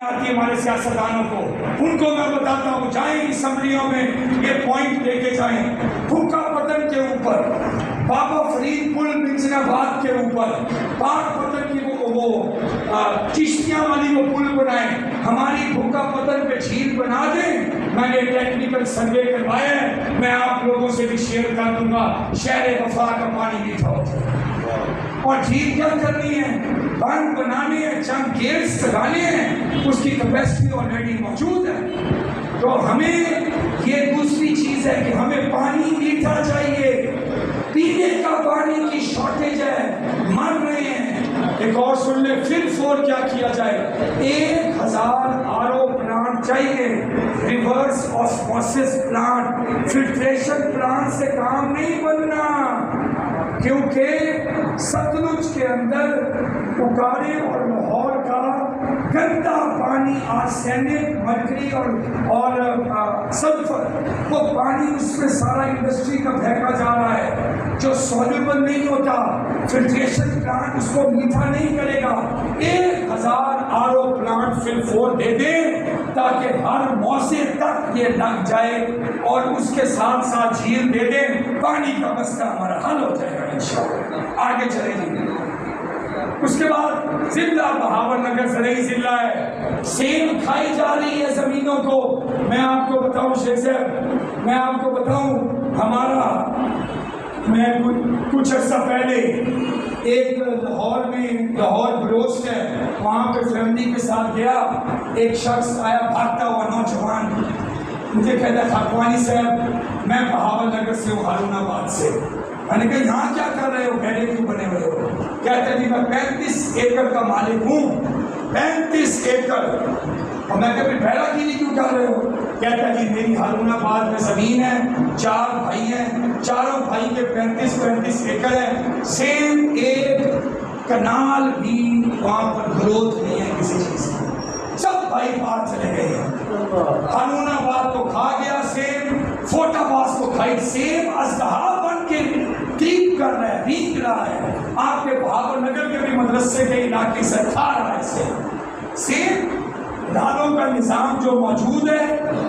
آتی ہے ہمارے سیاستدانوں کو، ان کو میں بتاتا ہوں جائیں اسمبلیوں میں یہ پوائنٹ لے کے جائیں، بھوکا پتن کے اوپر، بابا فرید پل منچن آباد کے اوپر، پاک پتن کی وہ چشتیاں والی وہ پل بنائیں، ہماری بھوکا پتن پہ جھیل بنا دیں۔ میں نے ٹیکنیکل سروے کروایا ہے، میں آپ لوگوں سے بھی شیئر کر دوں گا، شہر وفا کا پانی میٹھا ہو جائے۔ اور جھیل کیا کرنی ہے؟ بند بنانے ہیں، چند گیٹس لگانے ہیں، اس کی کیپیسٹی آلریڈی موجود ہے۔ تو ہمیں یہ دوسری چیز ہے کہ ہمیں پانی میٹھا چاہیے، پینے کا پانی کی شارٹیج ہے، مر رہے ہیں۔ ایک اور سن لیں، پھر فور کیا کیا جائے؟ 1000 RO پلانٹ چاہیے، reverse osmosis plant, filtration plant سے کام نہیں بننا، کیونکہ ستلج کے اندر اکاڑے اور لاہور کا گندا پانی، آرسینک، مرکری اور سلفر، وہ پانی اس میں سارا انڈسٹری کا پھینکا جا رہا ہے جو سولوبل نہیں ہوتا۔ فلٹریشن پلانٹ اس کو میٹھا نہیں کرے گا۔ 1000 RO پلانٹ فل 4 دے دیں تاکہ ہر موسے تک یہ لگ جائے، اور اس کے ساتھ ساتھ جھیل دے دیں، پانی کا مسئلہ ہمارا حل ہو جائے گا انشاءاللہ۔ آگے چلیں گے۔ اس کے بعد ضلع بہاول نگر زرعی ضلع ہے، سیب کھائی جا رہی ہے زمینوں کو۔ میں آپ کو بتاؤں شیخ صاحب، میں آپ کو بتاؤں، میں کچھ عرصہ پہلے ایک لاہور بروسٹ ہے، وہاں پہ فیملی کے ساتھ گیا، ایک شخص آیا بھاگتا ہوا نوجوان، مجھے کہتا ہے خاکوانی صاحب میں بہاول نگر سے ہوں، ہارون آباد سے۔ میں نے کہا یہاں کیا کر رہے ہو، بیٹے کیوں بنے ہوئے ہو؟ کہتے ہیں جی میں 35 ایکڑ کا مالک ہوں، 35 ایکڑ۔ اور میں کہا پھر بھیڑا گیری کیوں کر رہے ہو؟ کہتا ہے جی میری ہارون آباد میں زمین ہے، 4 بھائی ہیں، چاروں بھائی کے 35 ایکڑ ہے، سیم ایک کنال بھی وہاں پر گروتھ نہیں ہے کسی چیز کی، سب بھائی باہر چلے گئے ہیں۔ ہارون آباد کو کھا گیا سیم، فوٹا باز کو کھائی سیم، اژدہا بن کے ٹیپ کر رہا ہے، رینگ رہا ہے، آپ کے بہاول نگر کے بھی مدرسے کے علاقے سے کھا رہا ہے سیم۔ نالوں کا نظام جو موجود ہے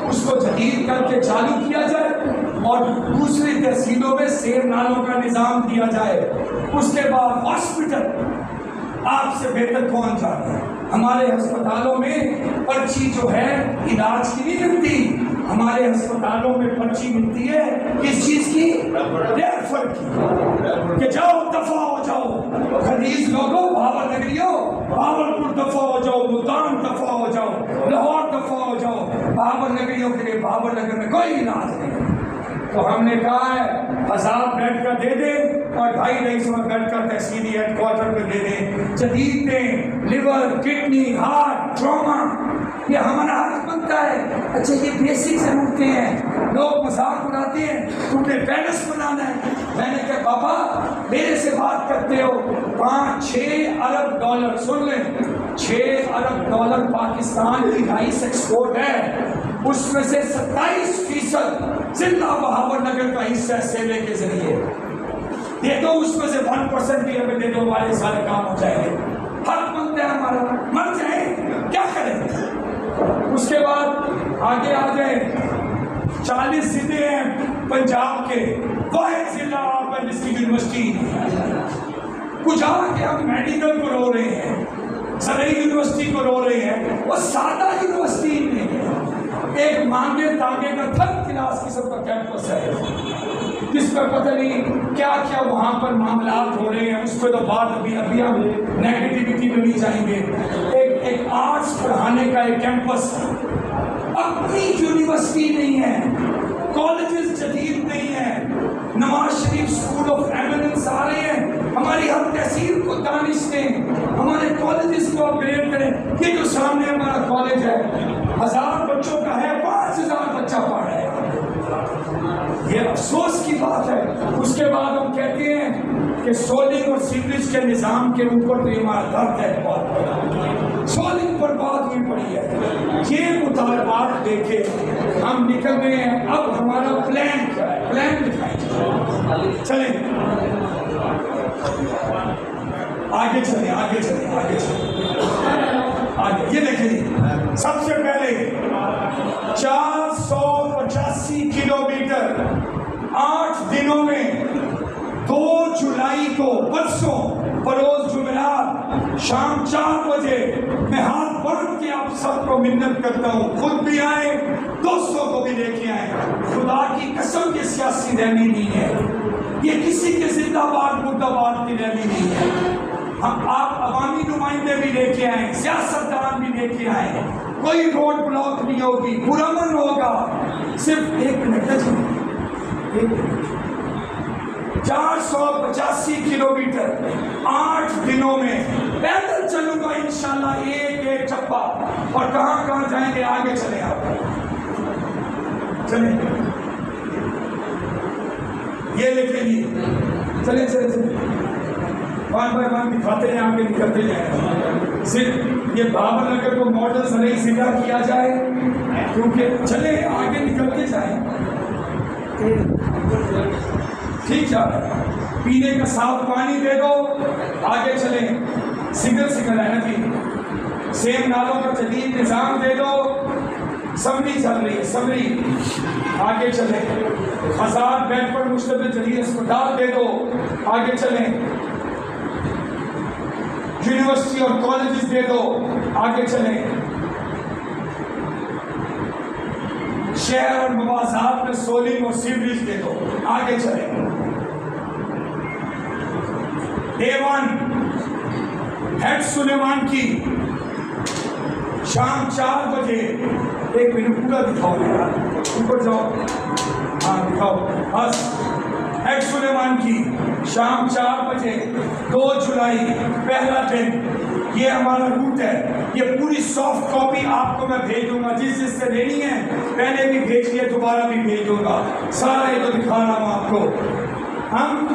اس کو جدید کر کے چالو کیا جائے، اور دوسری تحصیلوں میں سیم نالوں کا نظام دیا جائے۔ اس کے بعد ہاسپٹل، آپ سے بہتر کون جاتا ہے؟ ہمارے ہسپتالوں میں پرچی جو ہے علاج کی نہیں ملتی، ہمارے ہسپتالوں میں پرچی ملتی ہے کس چیز کی؟ ریفر کی، کہ جاؤ دفع ہو جاؤ، حدیث لوگوں، بہاول نگریوں، بہاولپور دفع ہو جاؤ، ملتان دفع ہو جاؤ، لاہور دفع ہو جاؤ۔ بہاول نگریوں کے لیے بہاول نگر میں کوئی علاج نہیں۔ تو ہم نے کہا ہے 1000 بیڈ کا دے دیں اور 250 بیڈ کا تحصیلی ہیڈ کوارٹر پہ دے دیں، جدید دیں، لیور، کڈنی، ہارٹ، ٹراما، یہ ہمارا حق بنتا ہے۔ اچھا یہ بیسک ضرورتیں ہیں، لوگ مذاق اڑاتے ہیں تم نے پیلس بنانا ہے۔ میں نے کہا بابا میرے سے بات کرتے ہو، 5-6 ارب ڈالر، سن لیں، 6 ارب ڈالر پاکستان کی رائس ایکسپورٹ ہے، اس میں سے 27% ضلع بہاول نگر کا حصہ ہے سیلے کے ذریعے۔ دے دو اس میں سے 1% بھی ہمیں دے دو، والے سارے کام ہو جائیں گے۔ حق بنتا ہے ہمارا، مر جائیں کیا کریں۔ اس کے بعد آگے آ جائیں، 40 ضلع ہیں پنجاب کے، واحد ضلع آپ ہے جس کی یونیورسٹی، کچھ آ کے ہم میڈیکل کو رو رہے ہیں، زرعی یونیورسٹی کو رو رہے ہیں، وہ سادہ یونیورسٹی نہیں ہے، ایک مانگے تانگے کا تھرڈ کلاس قسم کا کیمپس ہے جس پر پتہ نہیں کیا کیا وہاں پر معاملات ہو رہے ہیں، اس پہ تو بات ابھی ہم نیگیٹیوٹی میں نہیں جائیں گے۔ ایک آرٹس پڑھانے کا ایک کیمپس، اپنی یونیورسٹی نہیں ہے، کالجز جدید نہیں ہیں، نواز شریف اسکول آف ایمننس آ رہے ہیں، ہماری ہر تحصیل کو دانش دیں، ہمارے کالجز کو اپ گریڈ کریں۔ یہ جو سامنے ہمارا کالج ہے 1000 بچوں کا ہے، 5000 بچہ پڑھ رہا ہے، یہ افسوس کی بات ہے۔ اس کے بعد ہم کہتے ہیں کہ سولنگ اور سیوریج کے نظام کے اوپر تو ہمارا درد ہے بہت بڑا، سولنگ پر بات ہوئی پڑی ہے، یہ مطالبات لے کے ہم نکل رہے ہیں۔ اب ہمارا پلان کیا ہے، پلان دکھائیں، چلیں آگے چلیں، آگے چلیں، آگے چلیں، آگے۔ یہ دیکھیں سب سے پہلے 485 کلومیٹر 8 دنوں میں 2 جولائی کو پرسوں بروز جمعرات شام 4 بجے میں ہاتھ بڑھ کے آپ سب کو منت کرتا ہوں، خود بھی آئے، دوستوں کو بھی لے کے آئے۔ خدا کی قسم یہ سیاسی ریلی نہیں ہے، یہ کسی کے زندہ باد مردہ باد کی ریلی نہیں ہے۔ ہم آپ عوامی نمائندے بھی لے کے آئے، سیاستدان بھی لے کے آئے، کوئی روڈ بلاک نہیں ہوگی، پرامن ہوگا۔ صرف 1 منٹ 485 کلومیٹر 8 دنوں میں پیدل چلوں گا انشاءاللہ، ایک چپا، اور کہاں کہاں جائیں گے آگے چلیں آپ چلیں، یہ لکھیں گی، چلیں چلیں چلیں، 1 بائی 1 دکھاتے ہیں، آگے نکلتے جائیں۔ صرف یہ بابر نگر کو ماڈل صحیح سیدھا کیا جائے، کیونکہ چلیں آگے نکلتے جائیں، ٹھیک جا رہا ہے۔ پینے کا صاف پانی دے دو، آگے چلیں، سنگل ہے نا جی، سیم نالوں کا جدید نظام دے دو، سمری چل رہی ہے، سمری، آگے چلیں۔ 1000 بیڈ پر مشتمل جدید اسپتال دے دو، آگے چلیں۔ یونیورسٹی اور کالجز دے دو، آگے چلیں۔ شہر اور مواضعات میں سولنگ اور سیوریج دے دو، آگے چلیں۔ A1 ہیڈ سلیمان کی شام 4 بجے، 1 منٹ پورا دکھاؤ میرا، اوپر جاؤ، ہاں دکھاؤ بس۔ ہیڈ سلیمان کی شام 4 بجے 2 جولائی پہلا دن، یہ ہمارا روٹ ہے۔ یہ پوری سافٹ کاپی آپ کو میں بھیج دوں گا، جس سے لینی ہے پہلے بھی بھیج دیا، دوبارہ بھی بھیج دوں گا، سارا یہ تو دکھا رہا ہوں آپ کو۔ ہم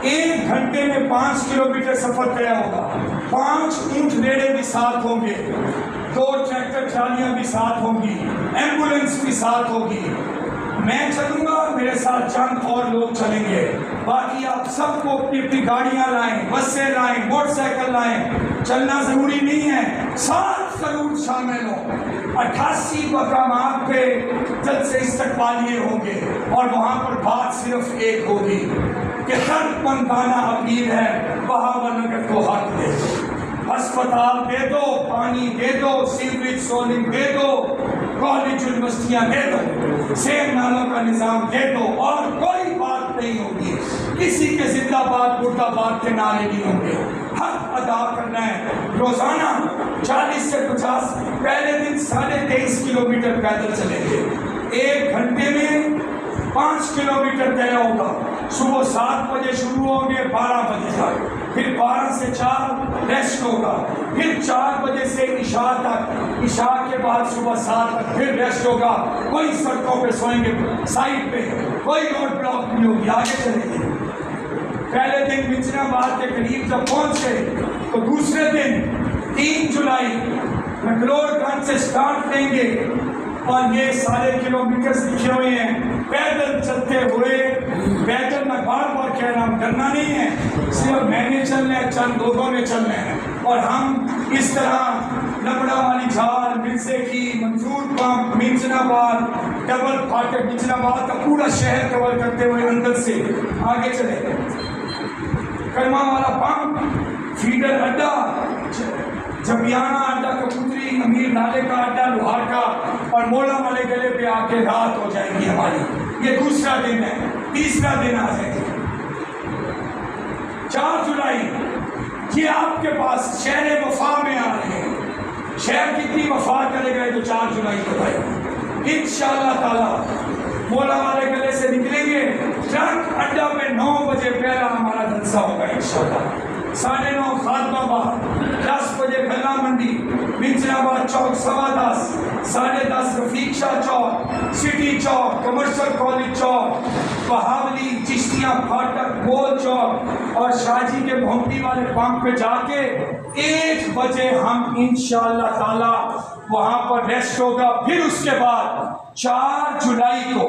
1 گھنٹے میں 5 کلومیٹر سفر طے ہوگا، 5 اونٹ ریڑے بھی ساتھ ہوں گے، 2 ٹریکٹر ٹرالیاں بھی ساتھ ہوں گی، ایمبولینس بھی ساتھ ہوگی۔ میں چلوں گا، میرے ساتھ چند اور لوگ چلیں گے، باقی آپ سب کو اپنی اپنی گاڑیاں لائیں، بسیں لائیں، موٹر سائیکل لائیں، چلنا ضروری نہیں ہے، ساتھ ضرور شامل ہوں۔ 88 مقامات پہ جلسے استقبالیے ہوں گے، اور وہاں پر بات صرف ایک ہوگی کہ ہر مندانہ اپیل ہے بہاول نگر کو حق دے، ہسپتال دے دو، پانی دے دو، سیوریج سولنگ دے دو، کالج یونیورسٹیاں دے دو، سیم نالوں کا نظام دے دو، اور کوئی بات نہیں ہوگی، کسی کے زندہ باد مردہ باد کے نعرے نہیں ہوں گے۔ حق ادا کرنا ہے، روزانہ 40 سے 50، پہلے دن 23.5 کلومیٹر پیدل چلیں گے، 1 گھنٹے میں 5 کلومیٹر طے ہوگا۔ صبح 7 بجے شروع ہوں گے، 12 بجے تک، پھر 12 سے 4 ریسٹ ہوگا، پھر 4 بجے سے عشاء تک، عشاء کے بعد صبح 7 تک پھر ریسٹ ہوگا۔ کوئی سڑکوں پہ سوئیں گے، سائڈ پہ کوئی روڈ بلاک نہیں ہوگی، آگے چلیں گے۔ پہلے دن بچنا آباد کے قریب جب پہنچے تو دوسرے دن 3 جولائی مکلوڑ گنج سے سٹارٹ لیں گے، اور یہ سارے کلومیٹرز لکھے ہوئے ہیں، پیدل چلتے ہوئے، پیدل میں بار بار کہہ رہا ہوں، کرنا نہیں ہے، صرف میں نے چلنا ہے، چند لوگوں نے چلنا ہے، اور ہم اس طرح لبڑا والی جھال، مرزے کی، منصور پمپ، منچن آباد، ڈبل پھاٹک، منچن آباد کا پورا شہر کور کرتے ہوئے اندر سے آگے چلے گئے۔ کرما والا پمپ، فیڈر اڈا، جبیانہ اڈا، کپوتری، امیر نالے کا اڈا، لوہار کا، اور مولا والے گلے پہ آ کے رات ہو جائے گی ہماری۔ یہ دوسرا دن ہے، تیسرا دن آ جائے گا 4 جولائی، یہ آپ کے پاس شہر وفا میں آ رہے ہیں۔ شہر کتنی وفا کرے گئے تو 4 جولائی کو بھائی انشاءاللہ تعالی مولا والے گلے سے نکلیں گے، ٹرک اڈا پہ 9 بجے پہلا ہمارا جلسہ ہوگا انشاءاللہ، 9:30 خاتمہ آباد، 10 بجے گھلا منڈی، منچن آباد چوک 10:15، 10:30 رفیق شاہ چوک، سٹی چوک، کمرشل کالج چوک، بہاولی، چشتیاں پھاٹک، گول چوک، اور شاہجی کے بھونٹی والے پمپ پہ جا کے 1 بجے ہم انشاءاللہ تعالی وہاں پر ریسٹ ہوگا۔ پھر اس کے بعد 4 جولائی کو